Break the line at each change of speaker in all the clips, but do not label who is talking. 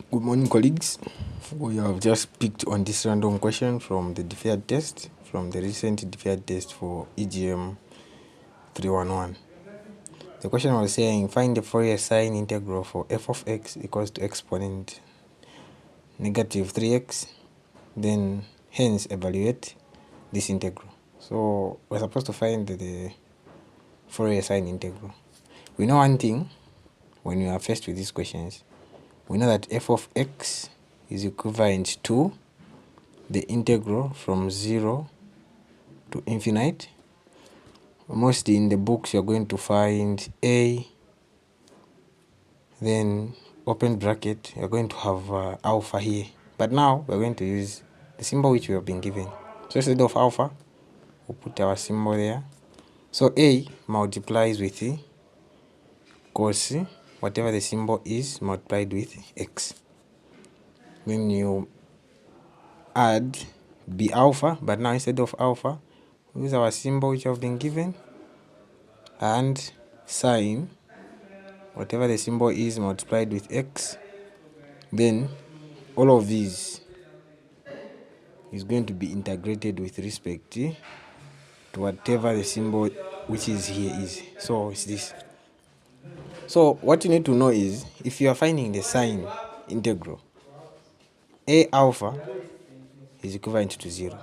Good morning, colleagues. We have just picked on this random question from the deferred test, from the recent deferred test for EGM 311. The question was saying, find the Fourier sine integral for f of x equals to exponent negative 3x, then hence evaluate this integral. So we're supposed to find the Fourier sine integral. We know one thing when we are faced with these questions. We know that f of x is equivalent to the integral from 0 to infinite. Mostly in the books you're going to find a, then open bracket, you're going to have alpha here. But now we're going to use the symbol which we have been given. So instead of alpha, we'll put our symbol there. So a multiplies with cos whatever the symbol is multiplied with x. Then you add b alpha, but now instead of alpha, we use our symbol which have been given, and sine whatever the symbol is multiplied with x. Then all of these is going to be integrated with respect to whatever the symbol which is here is. So it's this. So what you need to know is, if you are finding the sine integral, a alpha is equivalent to 0,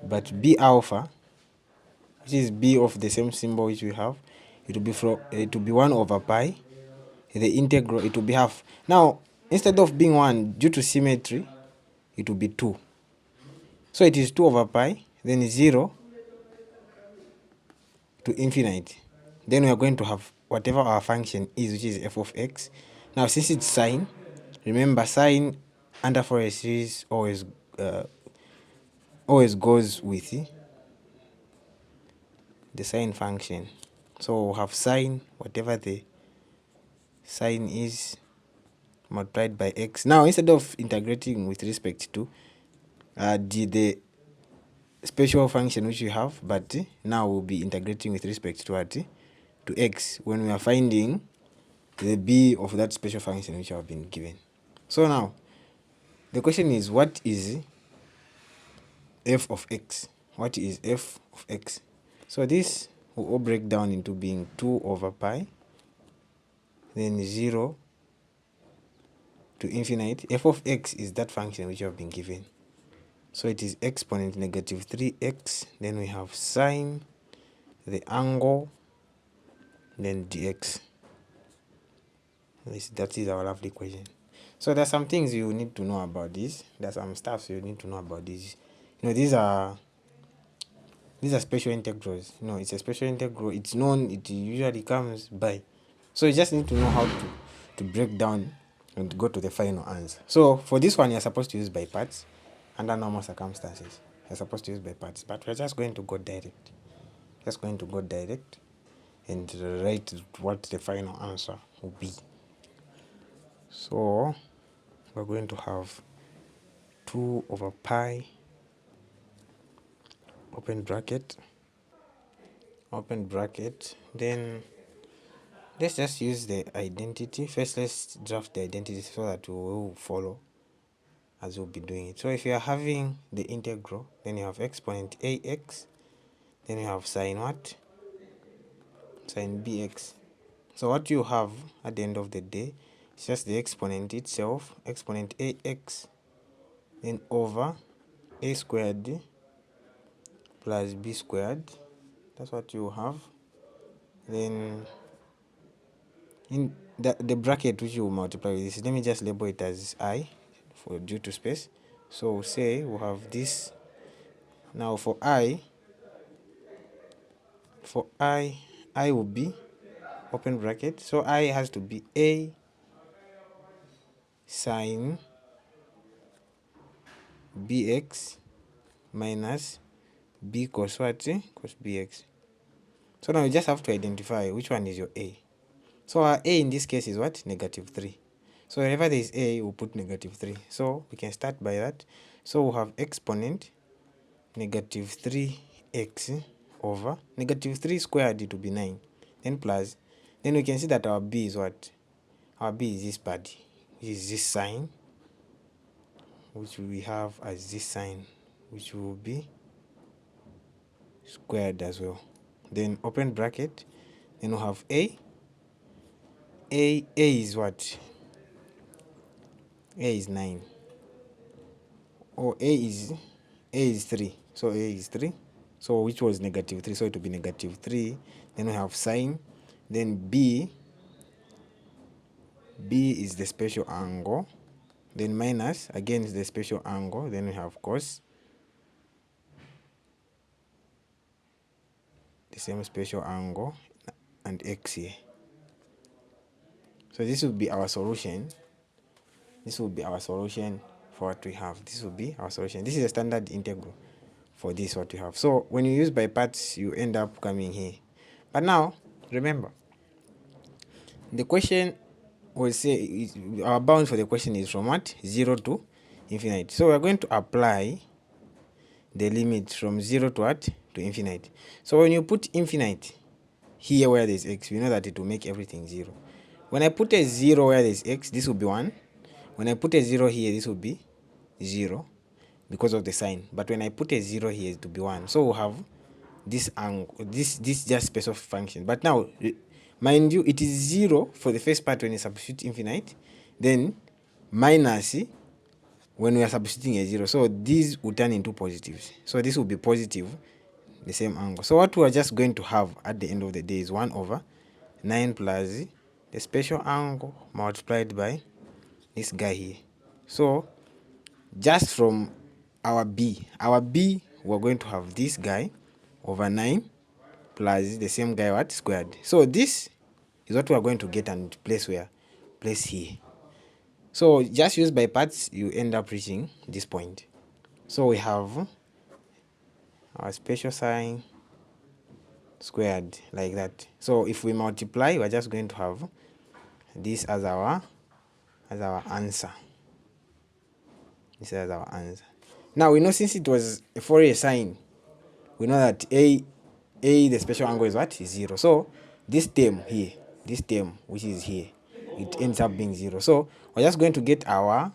but b alpha, which is b of the same symbol which we have, it will be 1 over pi. The integral, it will be half. Now instead of being 1, due to symmetry, it will be 2. So it is 2 over pi, then 0 to infinite. Then we are going to have whatever our function is, which is f of x. Now since it's sine, remember sine under Fourier series always goes with the sine function. So we'll have sine whatever the sine is multiplied by x. Now instead of integrating with respect to the special function which we have, but now we'll be integrating with respect to what? To x, when we are finding the b of that special function which have been given. So now the question is, what is f of x? What is f of x? So this will all break down into being 2 over pi, then 0 to infinite. F of x is that function which have been given. So it is exponent negative 3x, then we have sine the angle, then dx. That is our lovely equation. So there's some things you need to know about this. There's some stuff you need to know about this. These are special integrals. It's a special integral. It's known. It usually comes by. So you just need to know how to break down and go to the final answer. So for this one, you're supposed to use by parts. Under normal circumstances, you're supposed to use by parts. But we're just going to go direct. And write what the final answer will be. So we're going to have 2 over pi, open bracket, then let's just use the identity. First, let's draft the identity so that we will follow as we'll be doing it. So if you are having the integral, then you have exponent ax, then you have sine what? Sine bx. So what you have at the end of the day is just the exponent itself, exponent ax, then over a squared plus b squared. That's what you have. Then in the bracket which you will multiply with this, let me just label it as I for due to space. So we'll say we'll have this. Now for I will be open bracket. So I has to be a sine bx minus b cos what? Cos bx. So now you just have to identify which one is your a. So our a in this case is what? Negative 3. So wherever there is a, we'll put negative 3. So we can start by that. So we'll have exponent negative 3x over negative 3 squared, it will be 9. Then plus. Then we can see that our b is what? Our b is this body. is this sign, which we have as this sign, which will be squared as well. Then open bracket, then we'll have a is what? A is 9, or a is 3, so a is 3, so which was -3, so it will be -3. Then we have sine, then b is the special angle, then minus again is the special angle, then we have cos, the same special angle, and x here. So this will be our solution. This will be our solution for what we have. This will be our solution. This is a standard integral for this what we have. So when you use by parts, you end up coming here. But now remember, the question will say our bound for the question is from what? 0 to infinite. So we are going to apply the limit from 0 to what? To infinite. So when you put infinite here where there's x, we know that it will make everything 0. When I put a 0 where there's x, this will be 1. When I put a 0 here, this will be 0 because of the sign. But when I put a 0 here, it will be 1. So we'll have this angle, this just special function. But now, mind you, it is 0 for the first part when you substitute infinite, then minus when we are substituting a 0. So these will turn into positives. So this will be positive, the same angle. So what we are just going to have at the end of the day is 1 over 9 plus the special angle multiplied by this guy here. So just from our b, we're going to have this guy over 9 plus the same guy what? Squared. So this is what we are going to get and place where? Place here. So just use by parts, you end up reaching this point. So we have our special sign squared like that. So if we multiply, we're just going to have this as our answer. This is our answer. Now we know since it was a Fourier sign, we know that a the special angle is what? Is 0. So this term here, this term which is here, it ends up being 0. So we're just going to get our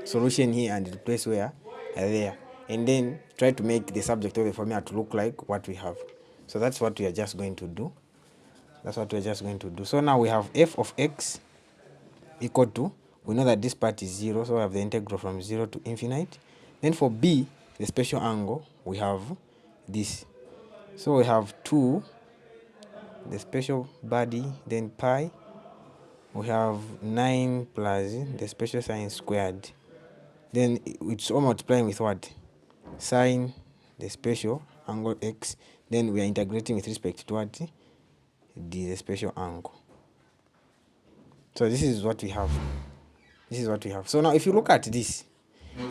solution here and replace where? There. And then try to make the subject of the formula to look like what we have. So that's what we are just going to do. That's what we're just going to do. So now we have f of x equal to, we know that this part is 0, so we have the integral from 0 to infinite. Then for b, the special angle, we have this. So we have 2, the special body, then pi. We have 9 plus the special sign squared. Then it's all multiplying with what? Sine the special angle x. Then we are integrating with respect to what? The special angle. So this is what we have. This is what we have. So now if you look at this,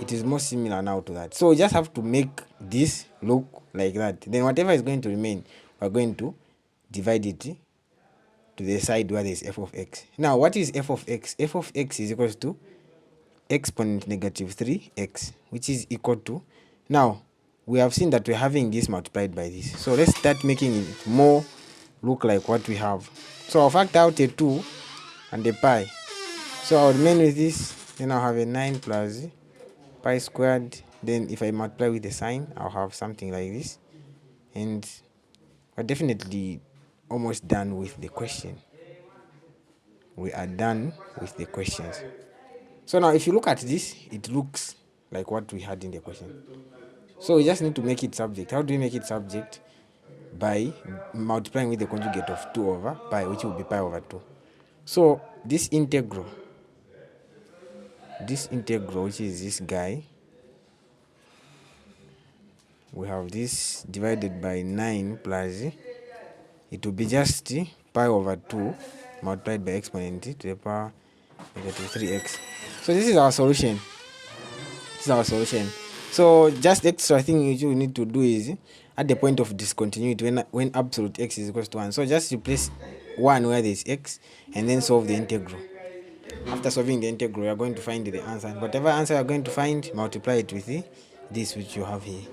it is more similar now to that. So we just have to make this look like that. Then whatever is going to remain, we're going to divide it to the side where there is f of x. Now what is f of x? F of x is equal to exponent -3x, which is equal to, now we have seen that we're having this multiplied by this. So let's start making it more look like what we have. So I'll factor out a 2 and a pi. So I'll remain with this, then I'll have a 9 plus pi squared. Then if I multiply with the sign, I'll have something like this. And we're definitely almost done with the question. We are done with the questions. So now if you look at this, it looks like what we had in the question. So we just need to make it subject. How do we make it subject? By multiplying with the conjugate of 2 over pi, which will be pi over 2. So this integral, which is this guy, we have this divided by 9 plus, it will be just pi over 2 multiplied by exponent to the power -3x. So this is our solution. This is our solution. So just extra thing you need to do is at the point of discontinuity, when absolute x is equal to 1. So just replace 1 where there is x and then solve the integral. After solving the integral, you are going to find the answer. And whatever answer you are going to find, multiply it with this which you have here.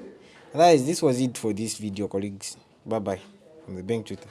Otherwise, this was it for this video, colleagues. Bye bye from the bank tutor.